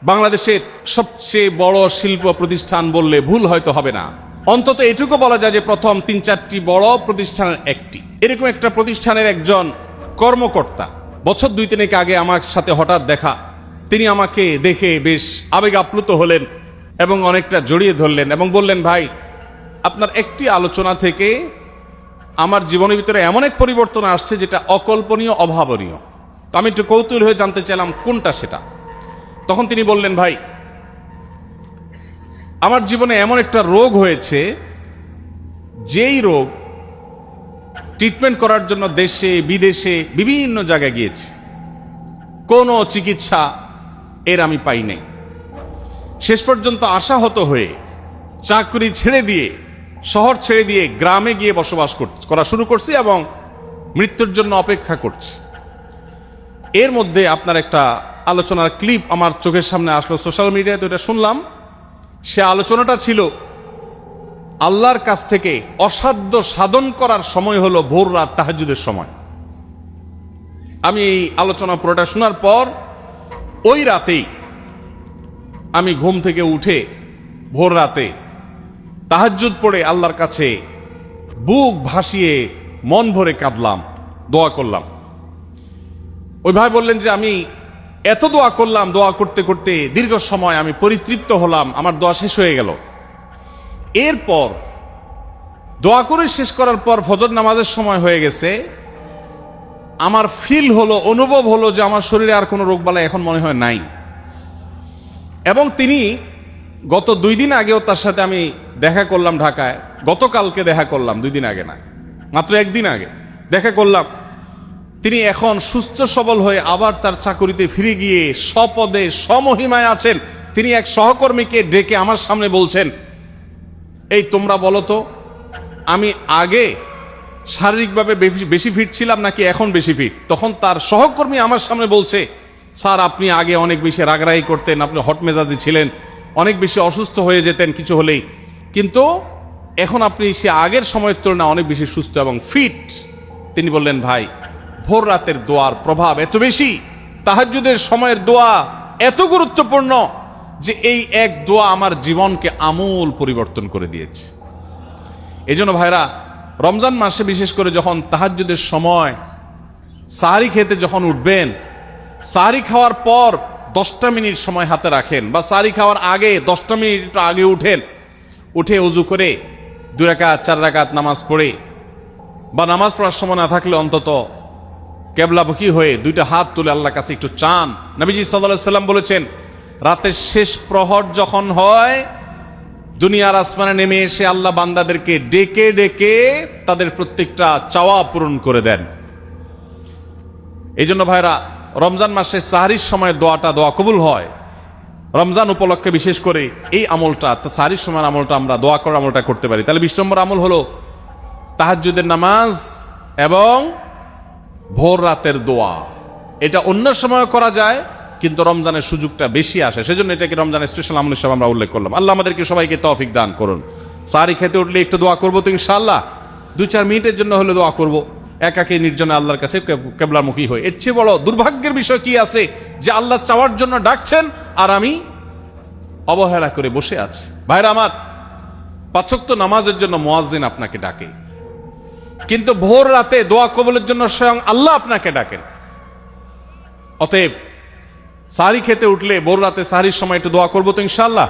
বাংলাদেশের সবচেয়ে বড় শিল্প প্রতিষ্ঠান বললে ভুল হয়তো হবে না। অন্তত এটুকু বলা যায় যে প্রথম 3-4টি বড় প্রতিষ্ঠানের একটি। এরকম একটা প্রতিষ্ঠানের একজন কর্মকর্তা বছর 2-3 আগে আমার সাথে হঠাৎ দেখা। তিনি আমাকে দেখে বেশ আবেগ আপ্লুত হলেন এবং অনেকটা জড়িয়ে ধরলেন এবং বললেন, ভাই, আপনার একটি আলোচনা থেকে আমার জীবনের ভিতরে এমন এক পরিবর্তন আসছে যেটা অকল্পনীয়, অভাবনীয়। তো আমি একটু কৌতূহল হয়ে জানতে চাইলাম কোনটা সেটা। তখন তিনি বললেন, ভাই, আমার জীবনে এমন একটা রোগ হয়েছে, যেই রোগ ট্রিটমেন্ট করার জন্য দেশে বিদেশে বিভিন্ন জায়গায় গিয়েছি, কোনো চিকিৎসা এর আমি পাই নাই। শেষ পর্যন্ত আশাহত হয়ে চাকরি ছেড়ে দিয়ে, শহর ছেড়ে দিয়ে গ্রামে গিয়ে বসবাস করা শুরু করছি এবং মৃত্যুর জন্য অপেক্ষা করছি। এর মধ্যে আপনার একটা আলোচনার ক্লিপ আমার চোখের সামনে আসলো সোশ্যাল মিডিয়াতে, এটা শুনলাম। সে আলোচনাটা ছিল আল্লাহর কাছ থেকে অসাধ্য সাধন করার সময় হলো ভোর রাত, তাহাজ্জুদের সময়। আমি এই আলোচনা পুরোটা শোনার পর ওই রাতেই আমি ঘুম থেকে উঠে ভোর রাতে তাহাজ্জুদ পড়ে আল্লাহর কাছে বুক ভাসিয়ে মন ভরে কাঁদলাম, দোয়া করলাম। ওই ভাই বললেন যে আমি এত দোয়া করলাম, দোয়া করতে করতে দীর্ঘ সময় আমি পরিতৃপ্ত হলাম, আমার দোয়া শেষ হয়ে গেল। এরপর দোয়া করে শেষ করার পর ফজর নামাজের সময় হয়ে গেছে। আমার ফিল হলো, অনুভব হলো যে আমার শরীরে আর কোনো রোগবালাই এখন মনে হয় নাই। এবং তিনি গত 2 দিন আগেও তার সাথে আমি দেখা করলাম ঢাকায়, গতকালকে দেখা করলাম, 2 দিন আগে না, মাত্র 1 দিন আগে দেখা করলাম। তিনি এখন সুস্থ সবল হয়ে আবার তার চাকরিতে ফিরে গিয়ে স্বপদে সমহিমায় আছেন। তিনি এক সহকর্মীকে ডেকে আমার সামনে বলছেন, এই তোমরা বলো তো, আমি আগে শারীরিকভাবে বেশি ফিট ছিলাম নাকি এখন বেশি ফিট? তখন তার সহকর্মী আমার সামনে বলছে, স্যার, আপনি আগে অনেক বেশি রাগারাগি করতেন, আপনি হট মেজাজি ছিলেন, অনেক বেশি অসুস্থ হয়ে যেতেন কিছু হলেই, কিন্তু এখন আপনি সে আগের সময়ের তুলনায় অনেক বেশি সুস্থ এবং ফিট। তিনি বললেন, ভাই, ভোর রাতের দোয়ার প্রভাব এত বেশি, তাহাজ্জুদের সময়ের দোয়া এত গুরুত্বপূর্ণ যে এই এক দোয়া আমার জীবনকে আমূল পরিবর্তন করে দিয়েছে। এই জন্য ভাইরা, রমজান মাসে বিশেষ করে যখন তাহাজ্জুদের সময় সাহরি খেতে যখন উঠবেন, সাহরি খাওয়ার পর 10টা মিনিট সময় হাতে রাখেন, বা সাহরি খাওয়ার আগে 10টা মিনিট একটু আগে উঠেন, উঠে ওযু করে 2 রাকাত 4 রাকাত নামাজ পড়ে, বা নামাজ পড়ার সময় না থাকলে অন্তত কেবলামুখী হয়ে 2টা হাত তুলে আল্লাহর কাছে একটু চান। নবীজি সাল্লাল্লাহু আলাইহি সাল্লাম বলেছেন, রাতের শেষ প্রহর যখন হয়, দুনিয়ার আসমানে নেমে এসে আল্লাহ বান্দাদেরকে ডেকে ডেকে তাদের প্রত্যেকটা চাওয়া পূরণ করে দেন। এই জন্য ভাইরা, রমজান মাসে সাহরির সময় দোয়া কবুল হয়। রমজান উপলক্ষে বিশেষ করে এই আমলটা, সাহরির সময় আমলটা, আমরা দোয়া করার আমলটা করতে পারি। তাহলে 20 নম্বর আমল হলো তাহাজ্জুদের নামাজ এবং ভোর রাতের দোয়া। এটা অন্য সময় করা যায়, কিন্তু রমজানের সুযোগটা বেশি আসে, সেজন্য এটাকে রমজানের স্পেশাল আমল হিসেবে আমরা উল্লেখ করলাম। আল্লাহ আমাদেরকে সবাইকে তৌফিক দান করুন। সাহরি খেতে উঠলে একটু দোয়া করবো তো ইনশাআল্লাহ, 2-4 মিনিটের জন্য হলে দোয়া করবো, একাকে নির্জনে আল্লাহর কাছে কেবলামুখী হয়ে। এর চেয়ে বড় দুর্ভাগ্যের বিষয় কি আছে যে আল্লাহ চাওয়ার জন্য ডাকছেন আর আমি অবহেলা করে বসে আছি। ভাইরা আমার, 5 ওয়াক্ত নামাজের জন্য মুয়াজ্জিন আপনাকে ডাকে, কিন্তু ভোর রাতে দোয়া কবুলের জন্য স্বয়ং আল্লাহ আপনাকে ডাকেন। অতএব সাহরি খেতে উঠলে ভোর রাতে সাহরির সময় একটু দোয়া করবো তো ইনশাআল্লাহ।